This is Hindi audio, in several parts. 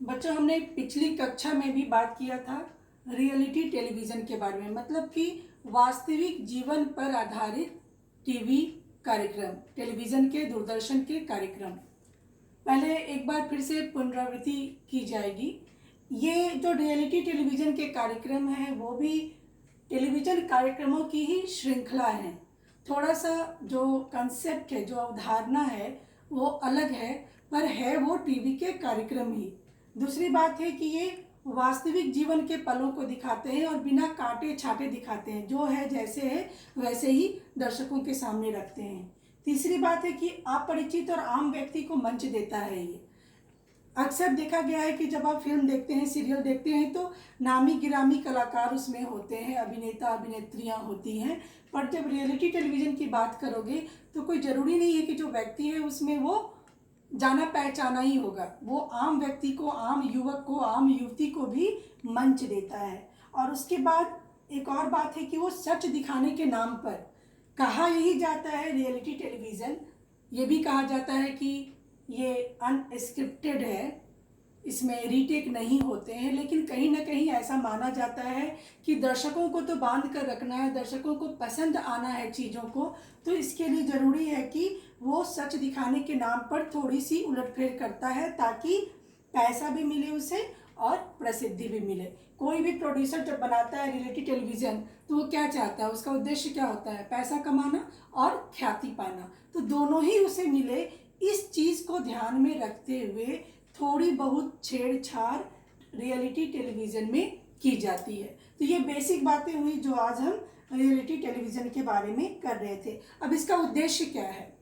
बच्चों, हमने पिछली कक्षा में भी बात किया था रियलिटी टेलीविज़न के बारे में, मतलब कि वास्तविक जीवन पर आधारित टीवी कार्यक्रम, टेलीविज़न के, दूरदर्शन के कार्यक्रम। पहले एक बार फिर से पुनरावृत्ति की जाएगी। ये जो रियलिटी टेलीविज़न के कार्यक्रम हैं वो भी टेलीविज़न कार्यक्रमों की ही श्रृंखला है। थोड़ा सा जो कंसेप्ट है, जो अवधारणा है वो अलग है, पर है वो टीवी के कार्यक्रम ही। दूसरी बात है कि ये वास्तविक जीवन के पलों को दिखाते हैं और बिना काटे छाटे दिखाते हैं, जो है जैसे है वैसे ही दर्शकों के सामने रखते हैं। तीसरी बात है कि अपरिचित और आम व्यक्ति को मंच देता है। ये अक्सर देखा गया है कि जब आप फिल्म देखते हैं, सीरियल देखते हैं तो नामी गिरामी कलाकार उसमें होते हैं, अभिनेता अभिनेत्रियां होती हैं, पर जब रियलिटी टेलीविज़न की बात करोगे तो कोई ज़रूरी नहीं है कि जो व्यक्ति है उसमें वो जाना पहचाना ही होगा। वो आम व्यक्ति को, आम युवक को, आम युवती को भी मंच देता है। और उसके बाद एक और बात है कि वो सच दिखाने के नाम पर कहा यही जाता है रियलिटी टेलीविज़न, ये भी कहा जाता है कि ये अनस्क्रिप्टेड है, इसमें रीटेक नहीं होते हैं, लेकिन कहीं ना कहीं ऐसा माना जाता है कि दर्शकों को तो बांध कर रखना है, दर्शकों को पसंद आना है चीज़ों को, तो इसके लिए ज़रूरी है कि वो सच दिखाने के नाम पर थोड़ी सी उलटफेर करता है, ताकि पैसा भी मिले उसे और प्रसिद्धि भी मिले। कोई भी प्रोड्यूसर जब बनाता है रियलिटी टेलीविज़न तो वो क्या चाहता है, उसका उद्देश्य क्या होता है? पैसा कमाना और ख्याति पाना, तो दोनों ही उसे मिले, इस चीज़ को ध्यान में रखते हुए थोड़ी बहुत छेड़छाड़ रियलिटी टेलीविज़न में की जाती है। तो ये बेसिक बातें हुई जो आज हम रियलिटी टेलीविज़न के बारे में कर रहे थे। अब इसका उद्देश्य क्या है?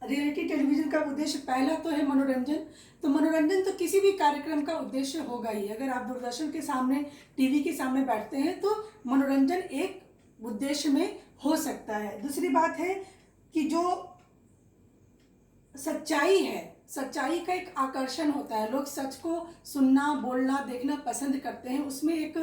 रियलिटी टेलीविज़न का उद्देश्य पहला तो है मनोरंजन। तो मनोरंजन तो किसी भी कार्यक्रम का उद्देश्य होगा ही। अगर आप दूरदर्शन के सामने, टीवी के सामने बैठते हैं तो मनोरंजन एक उद्देश्य में हो सकता है। दूसरी बात है कि जो सच्चाई है, सच्चाई का एक आकर्षण होता है। लोग सच को सुनना, बोलना, देखना पसंद करते हैं, उसमें एक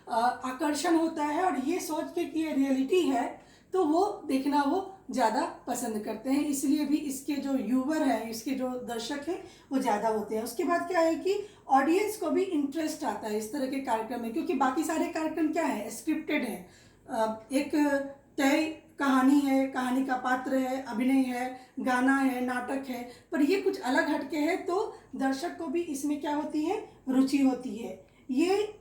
आकर्षण होता है, और ये सोच के कि ये रियलिटी है तो वो देखना वो ज़्यादा पसंद करते हैं। इसलिए भी इसके जो व्यूवर हैं, इसके जो दर्शक हैं वो ज़्यादा होते हैं। उसके बाद क्या है कि ऑडियंस को भी इंटरेस्ट आता है इस तरह के कार्यक्रम में, क्योंकि बाकी सारे कार्यक्रम क्या है, स्क्रिप्टेड है, एक तय कहानी है, कहानी का पात्र है, अभिनय है, गाना है, नाटक है, पर ये कुछ अलग हटके है, तो दर्शक को भी इसमें क्या होती है, रुचि होती है। ये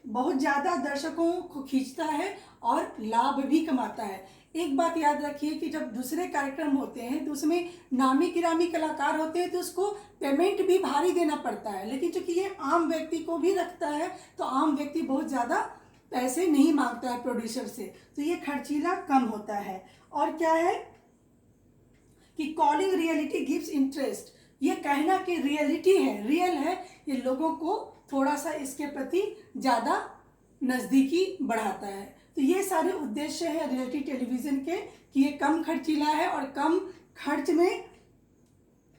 बहुत ज़्यादा दर्शकों को खींचता है और लाभ भी कमाता है। एक बात याद रखिए कि जब दूसरे कार्यक्रम होते हैं तो उसमें नामी गिरामी कलाकार होते हैं तो उसको पेमेंट भी भारी देना पड़ता है, लेकिन चूंकि ये आम व्यक्ति को भी रखता है तो आम व्यक्ति बहुत ज़्यादा पैसे नहीं मांगता है प्रोड्यूसर से, तो ये खर्चीला कम होता है। और क्या है कि कॉलिंग रियलिटी गिव्स इंटरेस्ट, ये कहना कि रियलिटी है, रियल है, ये लोगों को थोड़ा सा इसके प्रति ज़्यादा नज़दीकी बढ़ाता है। तो ये सारे उद्देश्य है रियलिटी टेलीविज़न के कि ये कम खर्चीला है और कम खर्च में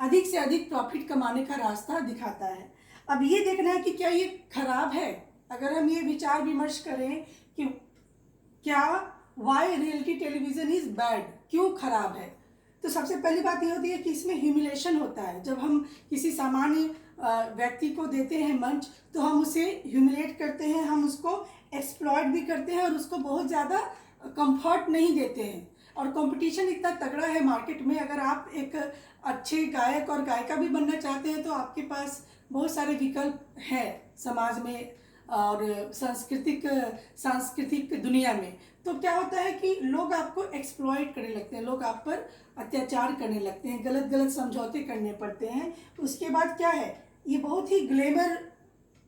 अधिक से अधिक प्रॉफिट कमाने का रास्ता दिखाता है। अब ये देखना है कि क्या ये खराब है। अगर हम ये विचार विमर्श करें कि क्या why reality television is bad, क्यों खराब है, तो सबसे पहली बात ये होती है कि इसमें ह्यूमिलेशन होता है। जब हम किसी सामान्य व्यक्ति को देते हैं मंच तो हम उसे ह्यूमिलेट करते हैं, हम उसको एक्सप्लॉइट भी करते हैं और उसको बहुत ज़्यादा कंफर्ट नहीं देते हैं। और कंपटीशन इतना तगड़ा है मार्केट में, अगर आप एक अच्छे गायक और गायिका भी बनना चाहते हैं तो आपके पास बहुत सारे विकल्प हैं समाज में और सांस्कृतिक दुनिया में। तो क्या होता है कि लोग आपको एक्सप्लॉइट करने लगते हैं, लोग आप पर अत्याचार करने लगते हैं, गलत गलत समझौते करने पड़ते हैं। उसके बाद क्या है, ये बहुत ही ग्लैमर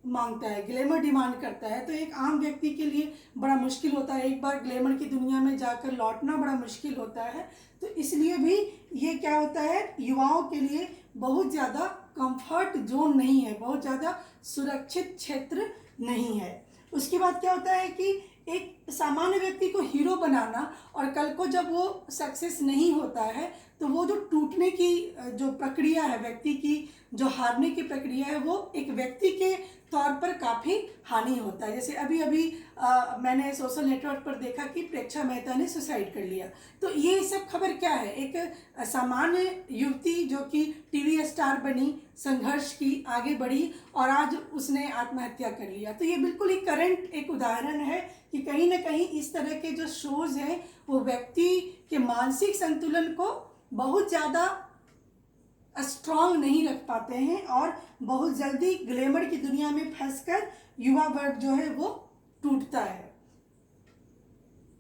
मांगता है, ग्लैमर डिमांड करता है, तो एक आम व्यक्ति के लिए बड़ा मुश्किल होता है, एक बार ग्लैमर की दुनिया में जाकर लौटना बड़ा मुश्किल होता है। तो इसलिए भी ये क्या होता है, युवाओं के लिए बहुत ज़्यादा कंफर्ट जोन नहीं है, बहुत ज़्यादा सुरक्षित क्षेत्र नहीं है। उसके बाद क्या होता है कि एक सामान्य व्यक्ति को हीरो बनाना और कल को जब वो सक्सेस नहीं होता है तो वो जो टूटने की जो प्रक्रिया है, व्यक्ति की जो हारने की प्रक्रिया है, वो एक व्यक्ति के तौर पर काफ़ी हानि होता है। जैसे अभी अभी मैंने सोशल नेटवर्क पर देखा कि प्रेक्षा मेहता ने सुसाइड कर लिया। तो ये सब खबर क्या है, एक सामान्य युवती जो कि टीवी स्टार बनी, संघर्ष की, आगे बढ़ी और आज उसने आत्महत्या कर लिया। तो ये बिल्कुल ही करंट एक उदाहरण है कि कहीं ना कहीं इस तरह के जो शोज हैं वो व्यक्ति के मानसिक संतुलन को बहुत ज़्यादा स्ट्रांग नहीं रख पाते हैं और बहुत जल्दी ग्लैमर की दुनिया में फंसकर युवा वर्ग जो है वो टूटता है।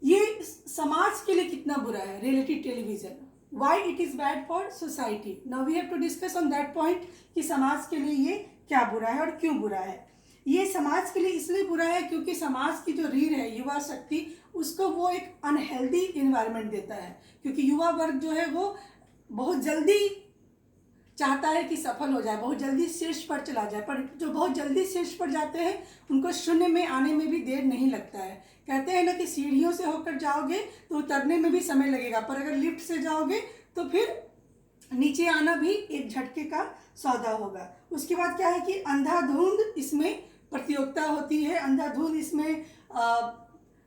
ये समाज के लिए कितना बुरा है reality television, why it is bad for society. Now we have to discuss on that point कि समाज के लिए ये क्या बुरा है और क्यों बुरा है। ये समाज के लिए इसलिए बुरा है क्योंकि समाज की जो रीढ़ है युवा शक्ति, उसको वो एक अनहेल्दी इन्वायरमेंट देता है। क्योंकि युवा वर्ग जो है वो बहुत जल्दी चाहता है कि सफल हो जाए, बहुत जल्दी शीर्ष पर चला जाए, पर जो बहुत जल्दी शीर्ष पर जाते हैं उनको शून्य में आने में भी देर नहीं लगता है। कहते हैं ना कि सीढ़ियों से होकर जाओगे तो उतरने में भी समय लगेगा, पर अगर लिफ्ट से जाओगे तो फिर नीचे आना भी एक झटके का सौदा होगा। उसके बाद क्या है कि अंधाधुंध इसमें प्रतियोगिता होती है, अंधाधुंध इसमें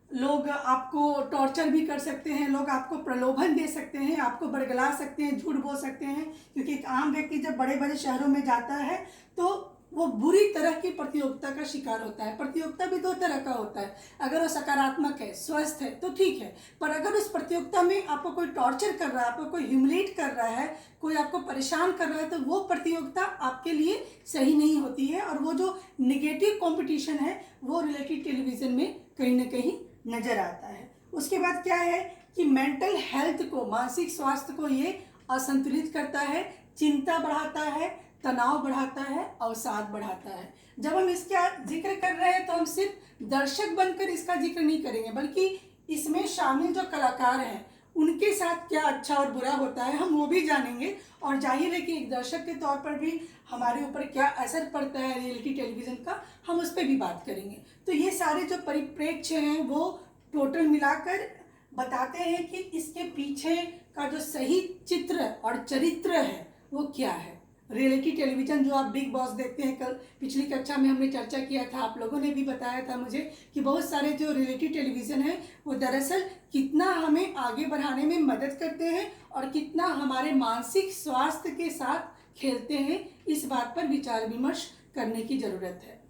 लोग आपको टॉर्चर भी कर सकते हैं, लोग आपको प्रलोभन दे सकते हैं, आपको बरगला सकते हैं, झूठ बोल सकते हैं। क्योंकि एक आम व्यक्ति जब बड़े बड़े शहरों में जाता है तो वो बुरी तरह की प्रतियोगिता का शिकार होता है। प्रतियोगिता भी दो तरह का होता है, अगर वो सकारात्मक है, स्वस्थ है तो ठीक है, पर अगर उस प्रतियोगिता में आपको कोई टॉर्चर कर रहा है, आपको कोई ह्यूमिलेट कर रहा है, कोई आपको परेशान कर रहा है, तो वो प्रतियोगिता आपके लिए सही नहीं होती है। और वो जो निगेटिव कॉम्पिटिशन है वो रियलिटी टेलीविज़न में कहीं ना कहीं नजर आता है। उसके बाद क्या है कि मेंटल हेल्थ को, मानसिक स्वास्थ्य को ये असंतुलित करता है, चिंता बढ़ाता है, तनाव बढ़ाता है, अवसाद बढ़ाता है। जब हम इसका जिक्र कर रहे हैं तो हम सिर्फ दर्शक बनकर इसका जिक्र नहीं करेंगे, बल्कि इसमें शामिल जो कलाकार हैं उनके साथ क्या अच्छा और बुरा होता है हम वो भी जानेंगे। और जाहिर है कि एक दर्शक के तौर पर भी हमारे ऊपर क्या असर पड़ता है रियलिटी टेलीविज़न का, हम उस पर भी बात करेंगे। तो ये सारे जो परिप्रेक्ष्य हैं वो टोटल मिलाकर बताते हैं कि इसके पीछे का जो सही चित्र और चरित्र है वो क्या है। रियलिटी टेलीविज़न जो आप बिग बॉस देखते हैं, कल पिछली कक्षा में हमने चर्चा किया था, आप लोगों ने भी बताया था मुझे कि बहुत सारे जो रियलिटी टेलीविज़न है वो दरअसल कितना हमें आगे बढ़ाने में मदद करते हैं और कितना हमारे मानसिक स्वास्थ्य के साथ खेलते हैं, इस बात पर विचार विमर्श करने की ज़रूरत है।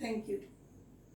Thank you.